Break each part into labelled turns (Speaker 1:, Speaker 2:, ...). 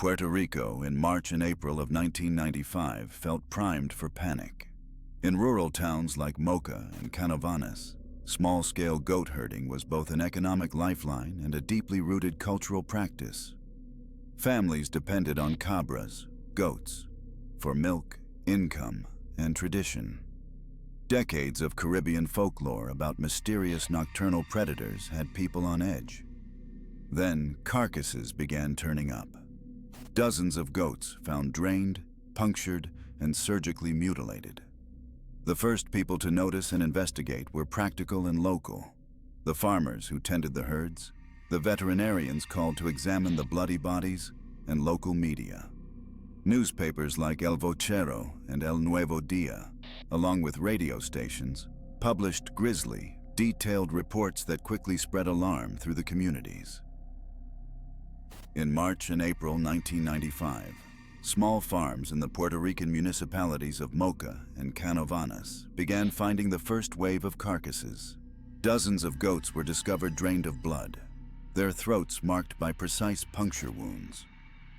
Speaker 1: Puerto Rico in March and April of 1995 felt primed for panic. In rural towns like Moca and Canovanas, small-scale goat herding was both an economic lifeline and a deeply rooted cultural practice. Families depended on cabras, goats, for milk, income, and tradition. Decades of Caribbean folklore about mysterious nocturnal predators had people on edge. Then, carcasses began turning up. Dozens of goats found drained, punctured, and surgically mutilated. The first people to notice and investigate were practical and local: the farmers who tended the herds, the veterinarians called to examine the bloody bodies, and local media. Newspapers like El Vocero and El Nuevo Dia, along with radio stations, published grisly, detailed reports that quickly spread alarm through the communities. In March and April 1995, small farms in the Puerto Rican municipalities of Moca and Canovanas began finding the first wave of carcasses. Dozens of goats were discovered drained of blood, their throats marked by precise puncture wounds.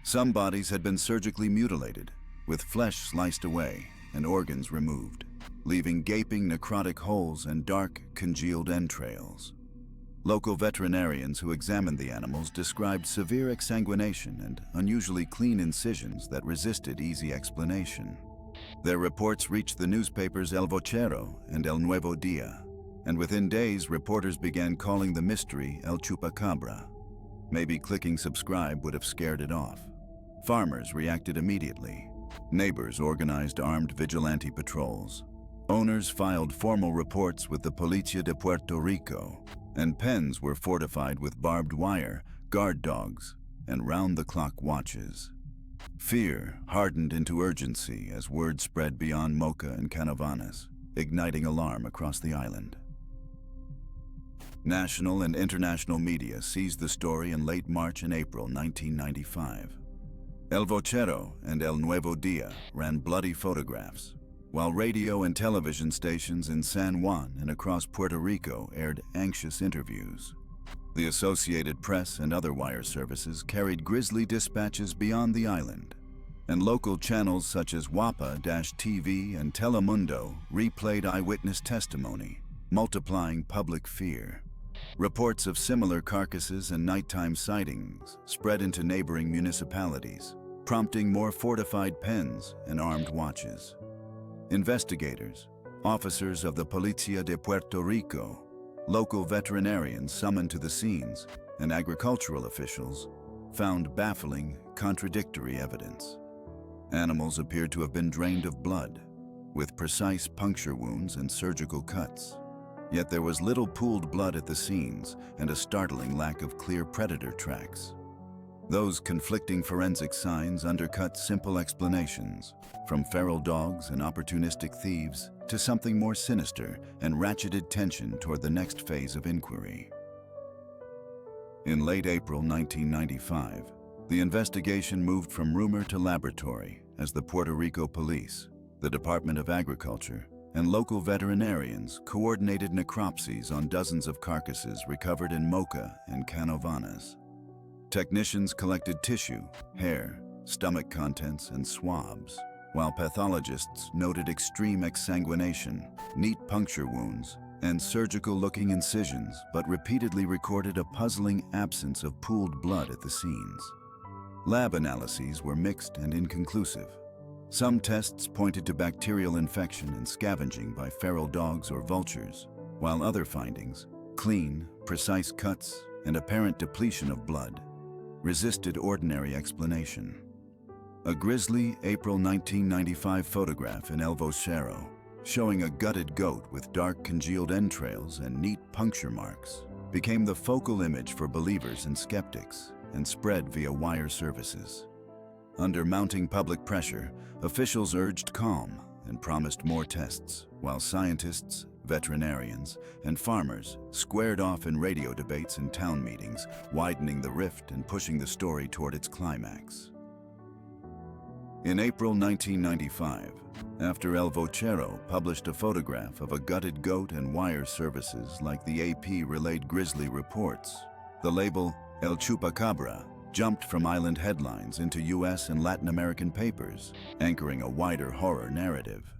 Speaker 1: Some bodies had been surgically mutilated, with flesh sliced away and organs removed, leaving gaping necrotic holes and dark, congealed entrails. Local veterinarians who examined the animals described severe exsanguination and unusually clean incisions that resisted easy explanation. Their reports reached the newspapers El Vocero and El Nuevo Dia, and within days reporters began calling the mystery El Chupacabra. Maybe clicking subscribe would have scared it off. Farmers reacted immediately. Neighbors organized armed vigilante patrols. Owners filed formal reports with the Policía de Puerto Rico, and pens were fortified with barbed wire, guard dogs, and round-the-clock watches. Fear hardened into urgency as word spread beyond Moca and Canovanas, igniting alarm across the island. National and international media seized the story in late March and April 1995. El Vocero and El Nuevo Dia ran bloody photographs, while radio and television stations in San Juan and across Puerto Rico aired anxious interviews. The Associated Press and other wire services carried grisly dispatches beyond the island, and local channels such as WAPA-TV and Telemundo replayed eyewitness testimony, multiplying public fear. Reports of similar carcasses and nighttime sightings spread into neighboring municipalities, prompting more fortified pens and armed watches. Investigators, officers of the Policía de Puerto Rico, local veterinarians summoned to the scenes, and agricultural officials found baffling, contradictory evidence. Animals appeared to have been drained of blood, with precise puncture wounds and surgical cuts. Yet there was little pooled blood at the scenes and a startling lack of clear predator tracks. Those conflicting forensic signs undercut simple explanations, from feral dogs and opportunistic thieves to something more sinister and ratcheted tension toward the next phase of inquiry. In late April 1995, the investigation moved from rumor to laboratory as the Puerto Rico Police, the Department of Agriculture, and local veterinarians coordinated necropsies on dozens of carcasses recovered in Moca and Canovanas. Technicians collected tissue, hair, stomach contents, and swabs, while pathologists noted extreme exsanguination, neat puncture wounds, and surgical-looking incisions, but repeatedly recorded a puzzling absence of pooled blood at the scenes. Lab analyses were mixed and inconclusive. Some tests pointed to bacterial infection and scavenging by feral dogs or vultures, while other findings, clean, precise cuts, and apparent depletion of blood, resisted ordinary explanation. A grisly April 1995 photograph in El Vocero, showing a gutted goat with dark congealed entrails and neat puncture marks, became the focal image for believers and skeptics and spread via wire services. Under mounting public pressure, officials urged calm and promised more tests, while scientists, veterinarians, and farmers squared off in radio debates and town meetings, widening the rift and pushing the story toward its climax. In April 1995, after El Vocero published a photograph of a gutted goat and wire services like the AP relayed grisly reports, the label El Chupacabra jumped from island headlines into US and Latin American papers, anchoring a wider horror narrative.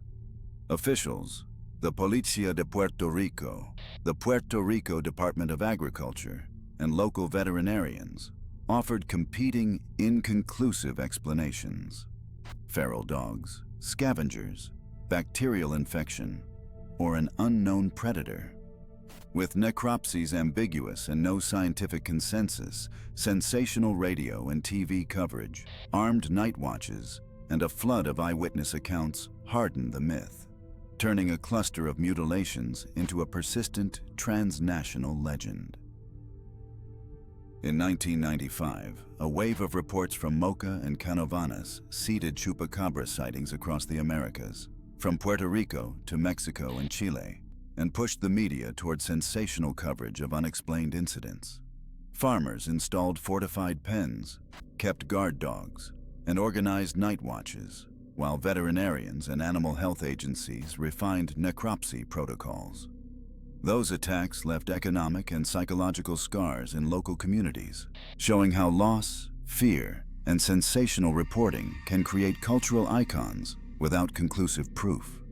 Speaker 1: Officials, the Policía de Puerto Rico, the Puerto Rico Department of Agriculture, and local veterinarians offered competing, inconclusive explanations. Feral dogs, scavengers, bacterial infection, or an unknown predator. With necropsies ambiguous and no scientific consensus, sensational radio and TV coverage, armed night watches, and a flood of eyewitness accounts hardened the myth, turning a cluster of mutilations into a persistent transnational legend. In 1995, a wave of reports from Moca and Canovanas seeded Chupacabra sightings across the Americas, from Puerto Rico to Mexico and Chile, and pushed the media toward sensational coverage of unexplained incidents. Farmers installed fortified pens, kept guard dogs, and organized night watches, while veterinarians and animal health agencies refined necropsy protocols. Those attacks left economic and psychological scars in local communities, showing how loss, fear, and sensational reporting can create cultural icons without conclusive proof.